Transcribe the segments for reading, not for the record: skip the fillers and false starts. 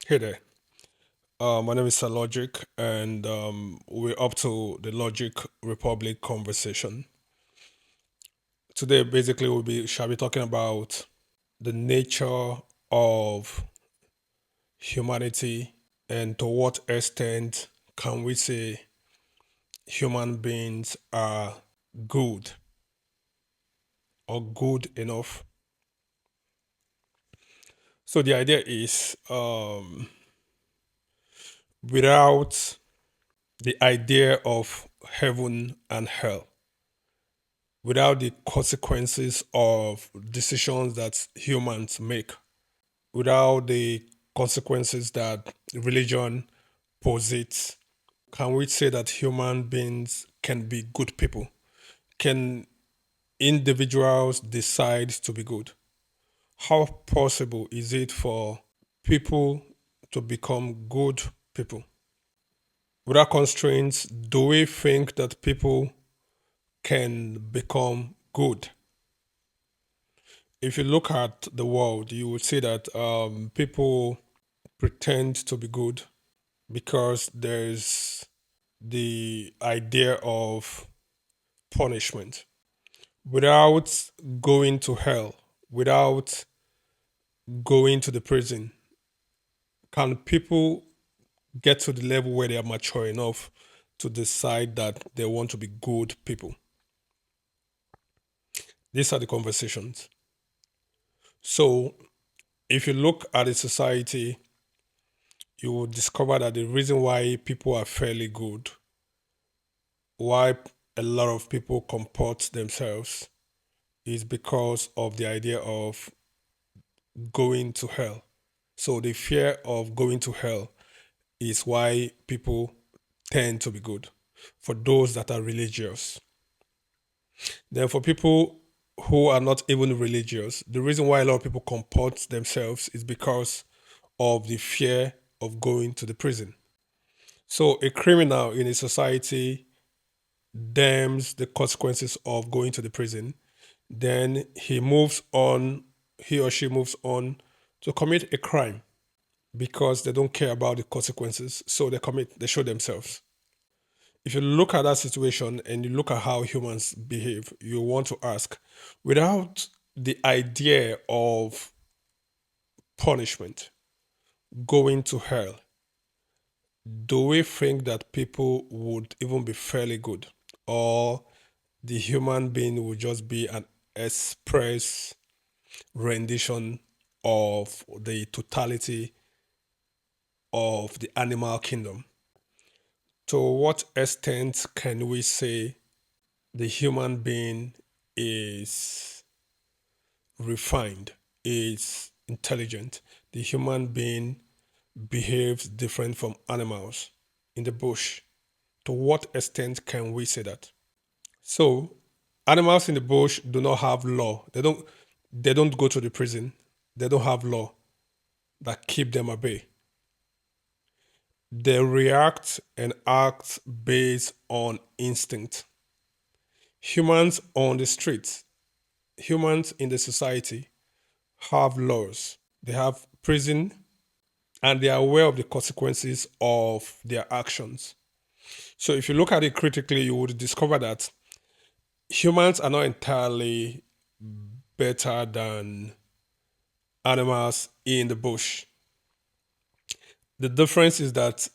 Hey there. My name is Logic, and we're up to the Logic Republic conversation. Today, basically, shall be talking about the nature of humanity and to what extent can we say human beings are good or good enough. So the idea is without the idea of heaven and hell, without the consequences of decisions that humans make, without the consequences that religion posits. Can we say that human beings can be good people? Can individuals decide to be good? How possible is it for people to become good people? Without constraints, do we think that people can become good? If you look at the world, you would see that people pretend to be good because there's the idea of punishment. Without going to hell, without going to the prison, can people get to the level where they are mature enough to decide that they want to be good people? These are the conversations. So, if you look at a society, you will discover that the reason why people are fairly good, why a lot of people comport themselves, is because of the idea of going to hell. So the fear of going to hell is why people tend to be good for those that are religious. Then for people who are not even religious, the reason why a lot of people comport themselves is because of the fear of going to the prison. So a criminal in a society damns the consequences of going to the prison, then he or she moves on to commit a crime because they don't care about the consequences. So they show themselves. If you look at that situation and you look at how humans behave, you want to ask, without the idea of punishment, going to hell, do we think that people would even be fairly good? Or the human being would just be an express rendition of the totality of the animal kingdom? To what extent can we say the human being is refined, is intelligent? The human being behaves different from animals in the bush. To what extent can we say that? So, animals in the bush do not have law. They don't go to the prison. They don't have law that keep them at bay. They react and act based on instinct. Humans on the streets, humans in the society have laws. They have prison and they are aware of the consequences of their actions. So if you look at it critically, you would discover that humans are not entirely better than animals in the bush. The difference is that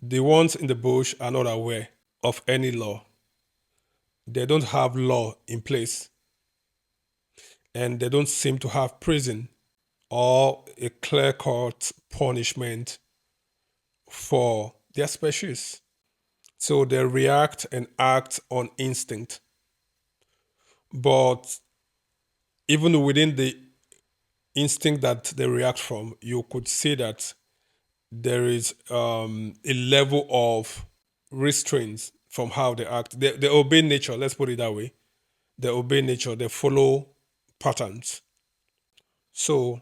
the ones in the bush are not aware of any law. They don't have law in place and they don't seem to have prison or a clear cut punishment for their species. So they react and act on instinct. But even within the instinct that they react from, you could see that there is a level of restraints from how they act. They obey nature, let's put it that way. They obey nature, they follow patterns. So,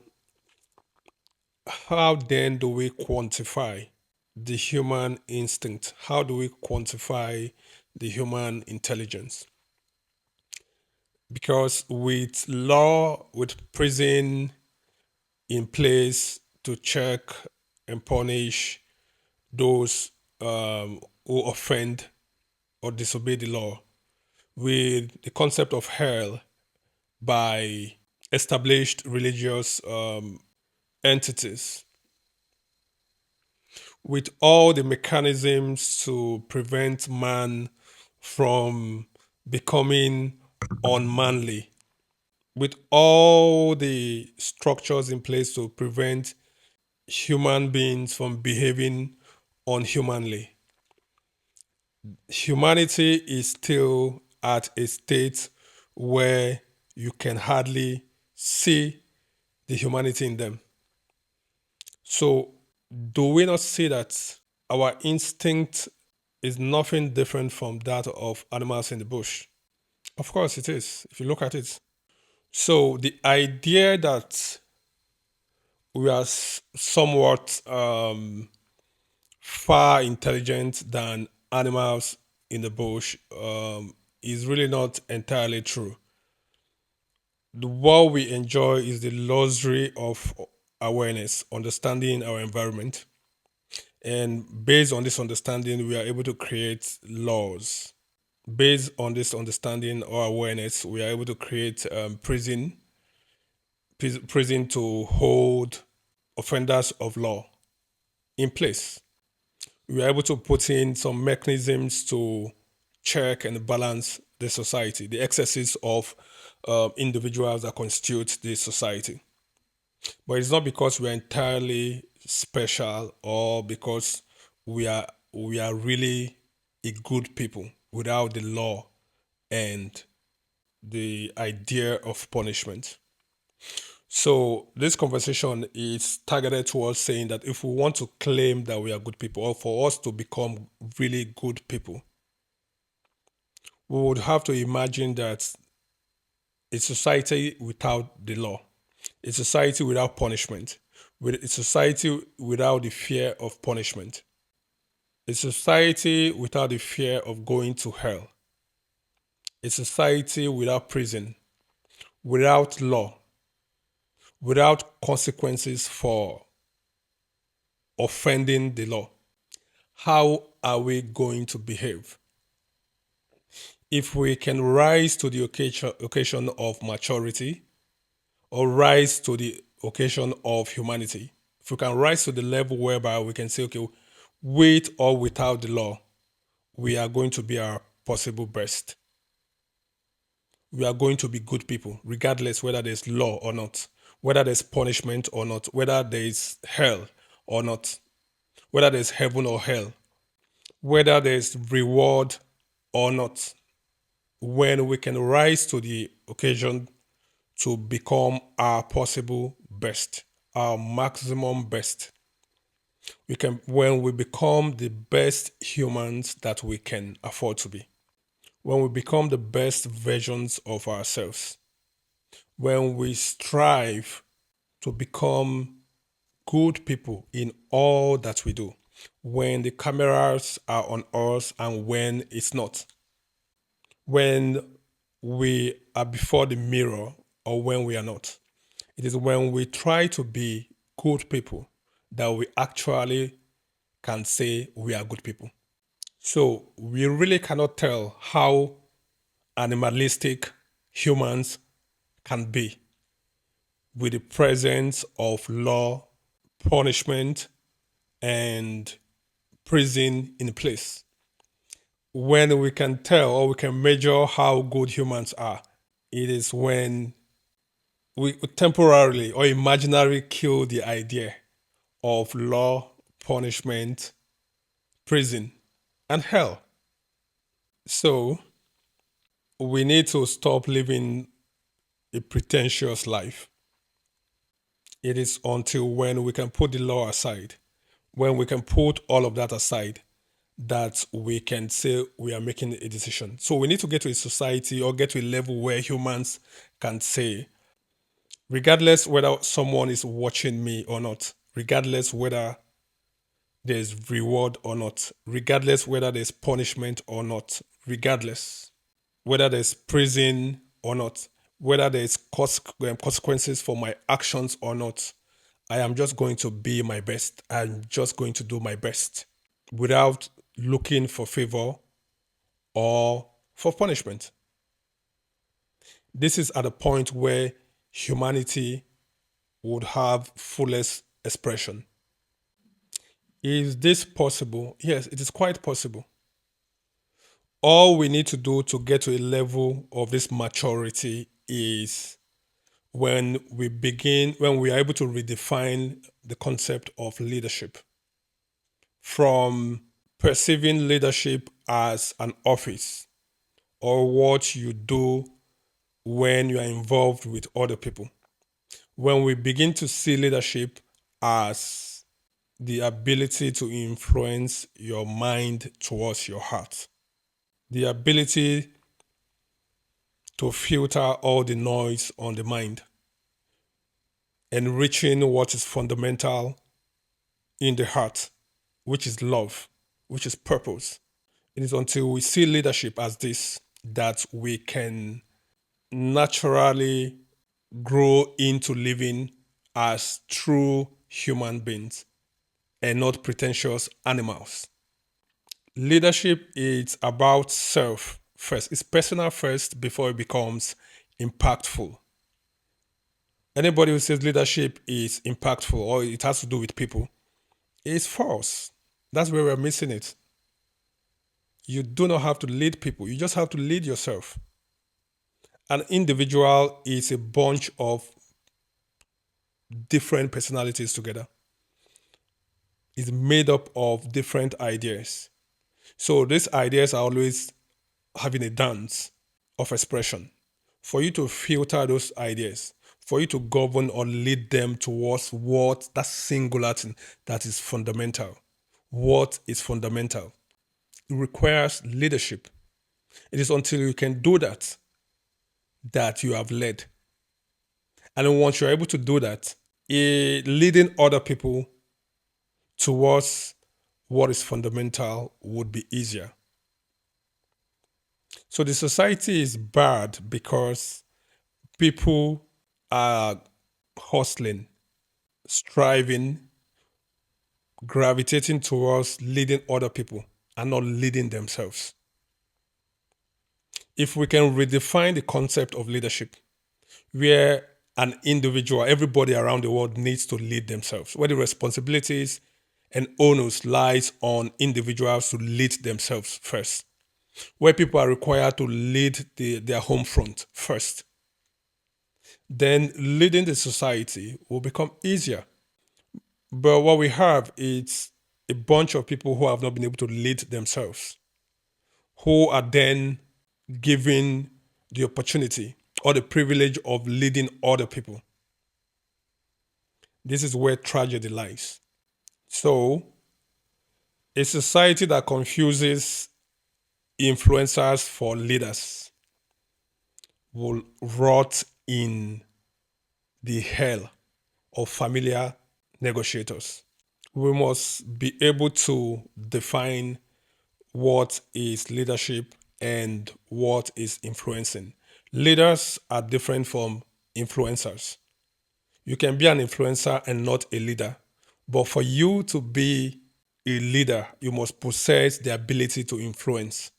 how then do we quantify the human instinct? How do we quantify the human intelligence? Because with law, with prison in place to check and punish those who offend or disobey the law, with the concept of hell by established religious entities, with all the mechanisms to prevent man from becoming unmanly, with all the structures in place to prevent human beings from behaving unhumanly. Humanity is still at a state where you can hardly see the humanity in them. So, do we not see that our instinct is nothing different from that of animals in the bush? Of course, it is, if you look at it. So, the idea that we are somewhat far intelligent than animals in the bush is really not entirely true. What we enjoy is the luxury of awareness, understanding our environment. And based on this understanding, we are able to create laws. Based on this understanding or awareness, we are able to create prison to hold offenders of law in place. We are able to put in some mechanisms to check and balance the society, the excesses of individuals that constitute the society. But it's not because we are entirely special or because we are really a good people without the law and the idea of punishment. So this conversation is targeted towards saying that if we want to claim that we are good people, or for us to become really good people, we would have to imagine that a society without the law, a society without punishment, with a society without the fear of punishment, a society without the fear of going to hell, a society without prison, without law, without consequences for offending the law. How are we going to behave? If we can rise to the occasion of maturity or rise to the occasion of humanity, if we can rise to the level whereby we can say, okay, with or without the law, we are going to be our possible best. We are going to be good people, regardless whether there's law or not, whether there's punishment or not, whether there's hell or not, whether there's heaven or hell, whether there's reward or not. When we can rise to the occasion to become our possible best, our maximum best, we can when we become the best humans that we can afford to be, when we become the best versions of ourselves, when we strive to become good people in all that we do, when the cameras are on us and when it's not, when we are before the mirror or when we are not. It is when we try to be good people that we actually can say we are good people. So we really cannot tell how animalistic humans can be with the presence of law, punishment, and prison in place. When we can tell or we can measure how good humans are, it is when we temporarily or imaginarily kill the idea of law, punishment, prison, and hell. So we need to stop living a pretentious life. It is until when we can put the law aside, when we can put all of that aside, that we can say we are making a decision. So we need to get to a society or get to a level where humans can say, regardless whether someone is watching me or not, regardless whether there's reward or not, regardless whether there's punishment or not, regardless whether there's prison or not, whether there's consequences for my actions or not, I am just going to be my best. I'm just going to do my best without looking for favor or for punishment. This is at a point where humanity would have fullest expression. Is this possible? Yes, it is quite possible. All we need to do to get to a level of this maturity is when we are able to redefine the concept of leadership from perceiving leadership as an office or what you do when you are involved with other people. When we begin to see leadership as the ability to influence your mind towards your heart, the ability to filter all the noise on the mind, enriching what is fundamental in the heart, which is love, which is purpose. It is until we see leadership as this that we can naturally grow into living as true human beings and not pretentious animals. Leadership is about self first. It's personal first before it becomes impactful. Anybody who says leadership is impactful or it has to do with people is false. That's where we're missing it. You do not have to lead people, you just have to lead yourself. An individual is a bunch of different personalities together. It's made up of different ideas. So these ideas are always having a dance of expression. For you to filter those ideas, for you to govern or lead them towards what that singular thing that is fundamental. What is fundamental? It requires leadership. It is until you can do that that you have led. And then once you're able to do that, leading other people towards what is fundamental would be easier. So the society is bad because people are hustling, striving, gravitating towards leading other people and not leading themselves. If we can redefine the concept of leadership, where an individual, everybody around the world needs to lead themselves, where the responsibilities and onus lies on individuals to lead themselves first, where people are required to lead their home front first, then leading the society will become easier. But what we have is a bunch of people who have not been able to lead themselves, who are then given the opportunity or the privilege of leading other people. This is where tragedy lies. So, a society that confuses influencers for leaders will rot in the hell of familiar negotiators. We must be able to define what is leadership and what is influencing. Leaders are different from influencers. You can be an influencer and not a leader. But for you to be a leader, you must possess the ability to influence.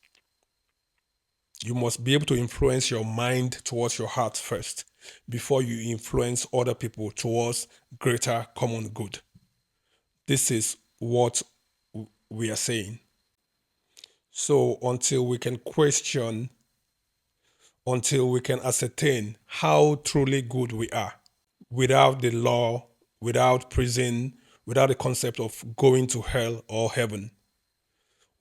You must be able to influence your mind towards your heart first before you influence other people towards greater common good. This is what we are saying. So until we can question, until we can ascertain how truly good we are, without the law, without prison, without the concept of going to hell or heaven,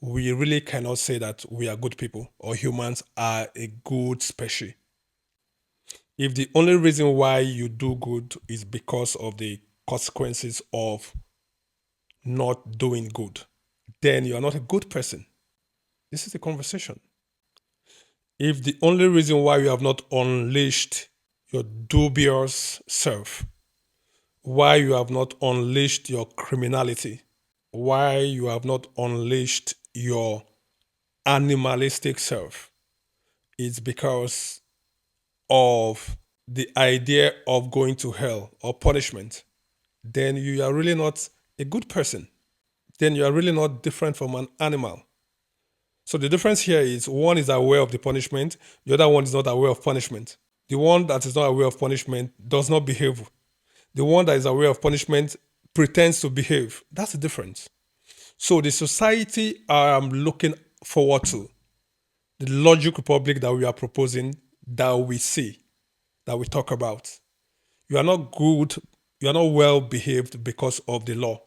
we really cannot say that we are good people or humans are a good species. If the only reason why you do good is because of the consequences of not doing good, then you are not a good person. This is the conversation. If the only reason why you have not unleashed your dubious self, why you have not unleashed your criminality, why you have not unleashed your animalistic self, is because of the idea of going to hell or punishment. then you are really not a good person. Then you are really not different from an animal. So the difference here is one is aware of the punishment, the other one is not aware of punishment. The one that is not aware of punishment does not behave. The one that is aware of punishment pretends to behave. That's the difference. So the society I'm looking forward to, the logic republic that we are proposing, that we see, that we talk about. You are not good, you are not well behaved because of the law.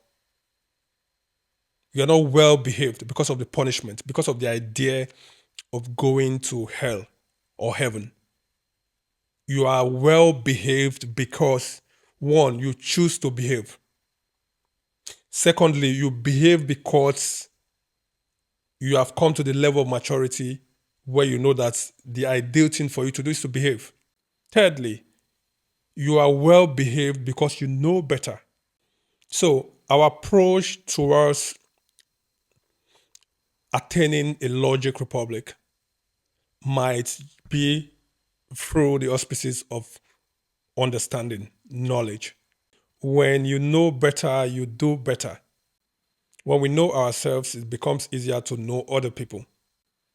You are not well behaved because of the punishment, because of the idea of going to hell or heaven. You are well behaved because one, you choose to behave. Secondly, you behave because you have come to the level of maturity where you know that the ideal thing for you to do is to behave. Thirdly, you are well behaved because you know better. So, our approach towards attaining a logic republic might be through the auspices of understanding, knowledge. When you know better, you do better. When we know ourselves, it becomes easier to know other people.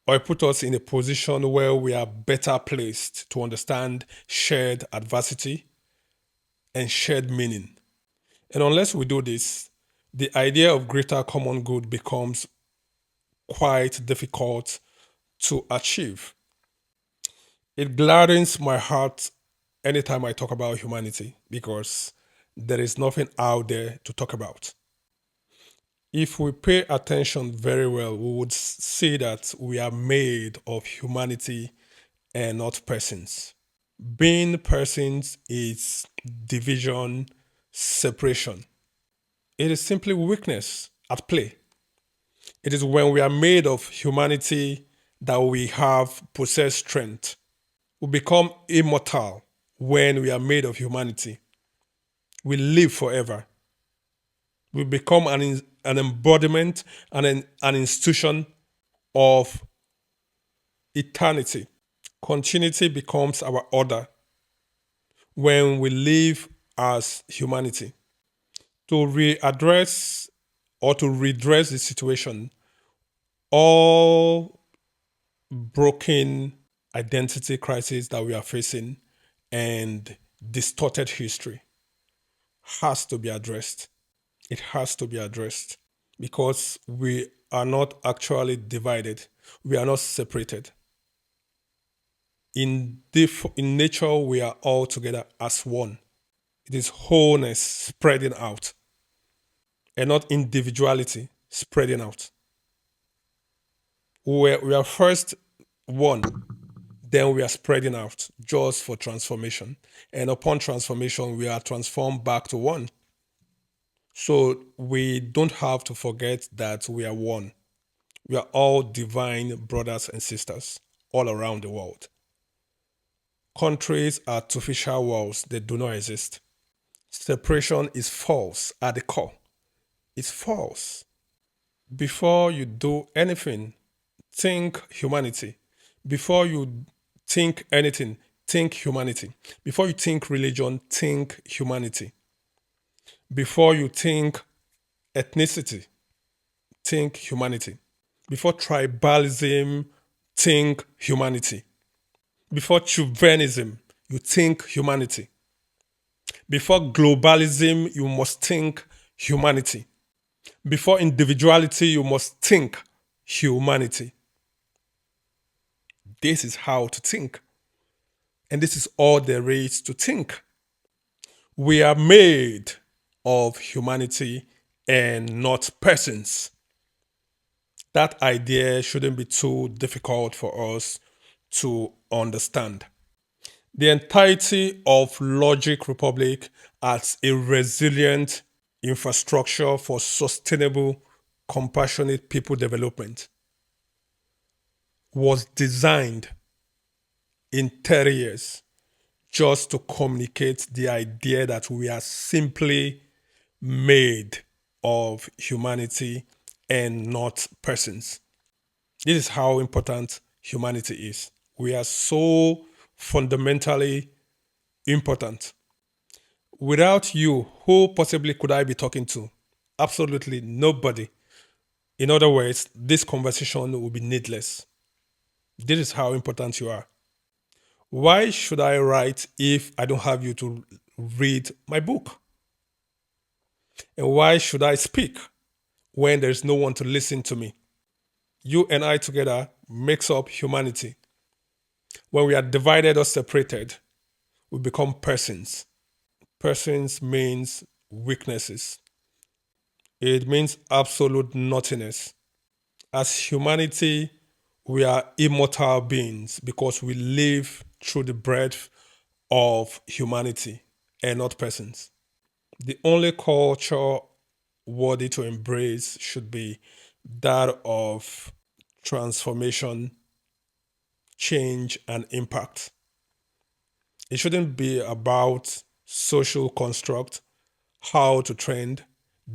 Or it puts us in a position where we are better placed to understand shared adversity and shared meaning. And unless we do this, the idea of greater common good becomes quite difficult to achieve. It gladdens my heart anytime I talk about humanity because there is nothing out there to talk about. If we pay attention very well, we would see that we are made of humanity and not persons. Being persons is division, separation. It is simply weakness at play. It is when we are made of humanity that we have possessed strength. We become immortal when we are made of humanity. We live forever. We become an embodiment and an institution of eternity. Continuity becomes our order when we live as humanity. To readdress or to redress the situation, all broken identity crisis that we are facing and distorted history has to be addressed. It has to be addressed because we are not actually divided. We are not separated. In nature, we are all together as one. It is wholeness spreading out and not individuality spreading out. We are first one, then we are spreading out just for transformation. And upon transformation, we are transformed back to one. So we don't have to forget that we are one. We are all divine brothers and sisters all around the world. Countries are artificial walls, they do not exist. Separation is false at the core. It's false. Before you do anything, think humanity. Before you think anything, think humanity. Before you think religion, think humanity. Before you think ethnicity, think humanity. Before tribalism, think humanity. Before chauvinism, you think humanity. Before globalism, you must think humanity. Before individuality, you must think humanity. This is how to think. And this is all there is to think. We are made of humanity and not persons. That idea shouldn't be too difficult for us to understand. The entirety of Logic Republic as a resilient infrastructure for sustainable, compassionate people development was designed in 30 years just to communicate the idea that we are simply made of humanity and not persons. This is how important humanity is. We are so fundamentally important. Without you, who possibly could I be talking to? Absolutely nobody. In other words, this conversation will be needless. This is how important you are. Why should I write if I don't have you to read my book? And why should I speak when there's no one to listen to me? You and I together makes up humanity. When we are divided or separated, we become persons. Persons means weaknesses. It means absolute nothingness. As humanity, we are immortal beings because we live through the breath of humanity and not persons. The only culture worthy to embrace should be that of transformation, change, and impact. It shouldn't be about social construct, how to trend,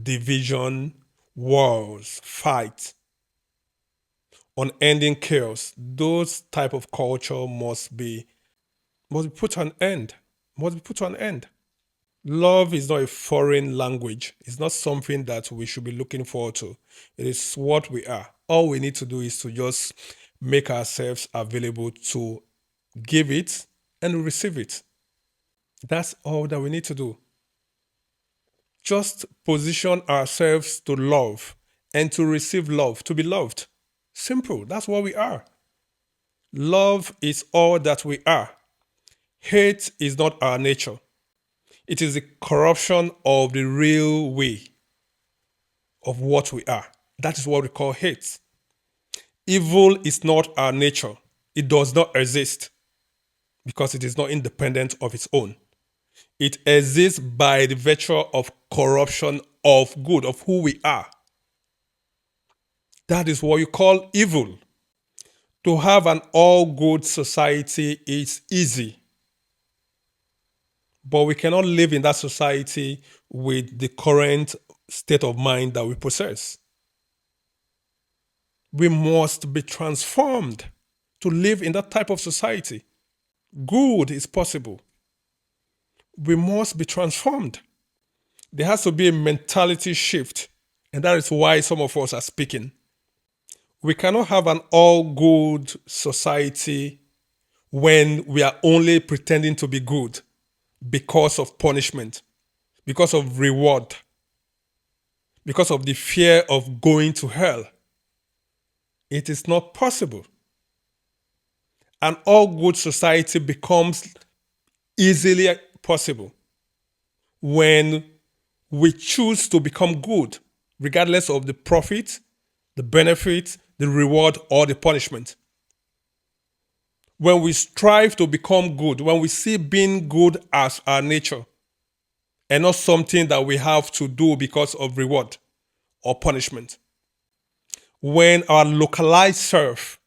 division, wars, fight, unending chaos. Those type of culture must be put to an end. Must be put to an end. Love is not a foreign language. It's not something that we should be looking forward to. It is what we are. All we need to do is to just make ourselves available to give it and receive it. That's all that we need to do. Just position ourselves to love and to receive love, to be loved. Simple. That's what we are. Love is all that we are. Hate is not our nature. It is the corruption of the real way of what we are. That is what we call hate. Evil is not our nature. It does not exist because it is not independent of its own. It exists by the virtue of corruption of good, of who we are. That is what you call evil. To have an all good society is easy, but we cannot live in that society with the current state of mind that we possess. We must be transformed to live in that type of society. Good is possible. We must be transformed. There has to be a mentality shift, and that is why some of us are speaking. We cannot have an all good society when we are only pretending to be good because of punishment, because of reward, because of the fear of going to hell. It is not possible. An all good society becomes easily possible when we choose to become good, regardless of the profit, the benefit, the reward, or the punishment. When we strive to become good, when we see being good as our nature and not something that we have to do because of reward or punishment. When our localized self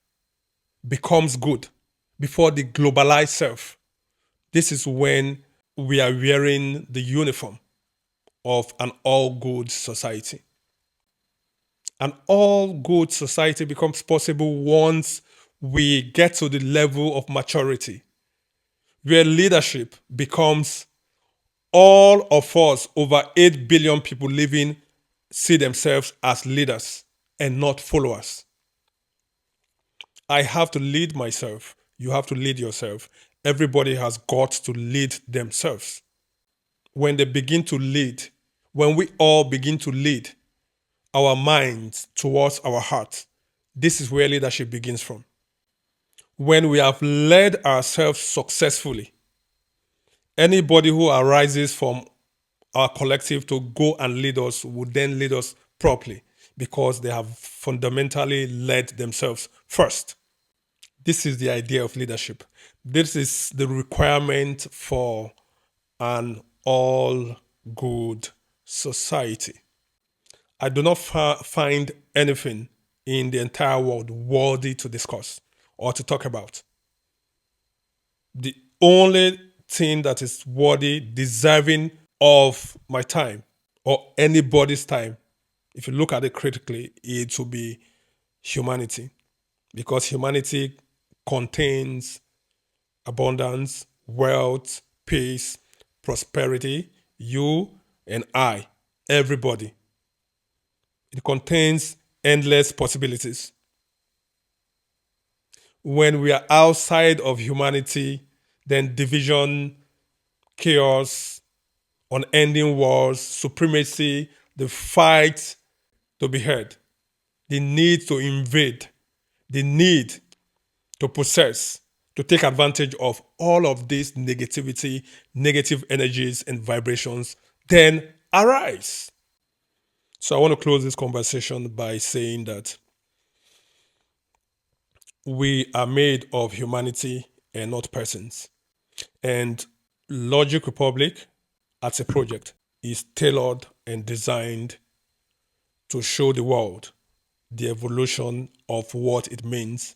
becomes good before the globalized self, this is when we are wearing the uniform of an all good society. An all good society becomes possible once we get to the level of maturity where leadership becomes all of us, over 8 billion people living, see themselves as leaders and not followers. I have to lead myself. You have to lead yourself. Everybody has got to lead themselves. When they begin to lead, when we all begin to lead our minds towards our heart, this is where leadership begins from. When we have led ourselves successfully, anybody who arises from our collective to go and lead us would then lead us properly because they have fundamentally led themselves first. This is the idea of leadership. This is the requirement for an all good society. I do not find anything in the entire world worthy to discuss or to talk about. The only thing that is worthy, deserving of my time or anybody's time, if you look at it critically, it will be humanity. Because humanity contains abundance, wealth, peace, prosperity, you and I, everybody. It contains endless possibilities. When we are outside of humanity, then division, chaos, unending wars, supremacy, the fight to be heard, the need to invade, the need to possess, to take advantage of all of this negativity, negative energies and vibrations, then arise. So I want to close this conversation by saying that we are made of humanity and not persons. And Logic Republic, as a project, is tailored and designed to show the world the evolution of what it means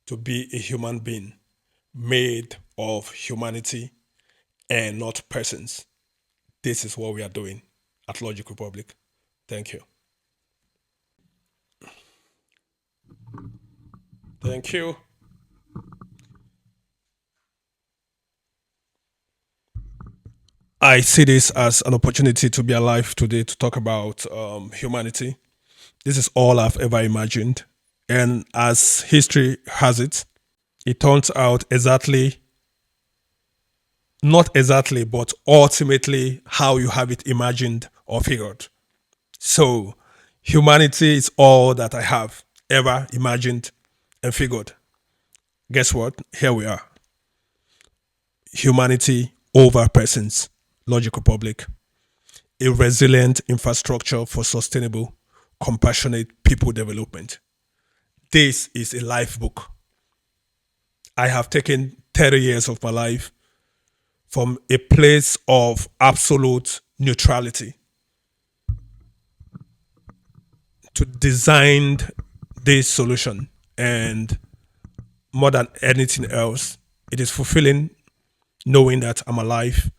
to be a human being made of humanity and not persons. This is what we are doing at Logic Republic. Thank you. Thank you. I see this as an opportunity to be alive today to talk about humanity. This is all I've ever imagined. And as history has it, it turns out exactly, not exactly, but ultimately how you have it imagined or figured. So, humanity is all that I have ever imagined and figured. Guess what? Here we are. Humanity over persons. Logic Republic. A resilient infrastructure for sustainable, compassionate people development. This is a life book. I have taken 30 years of my life from a place of absolute neutrality to design this solution. And more than anything else, it is fulfilling knowing that I'm alive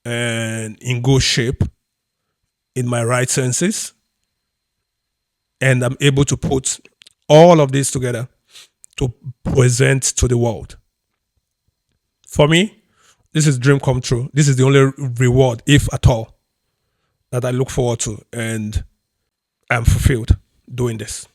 and in good shape, in my right senses, and I'm able to put all of this together to present to the world. For me, this is dream come true. This is the only reward, if at all, that I look forward to, and I'm fulfilled doing this.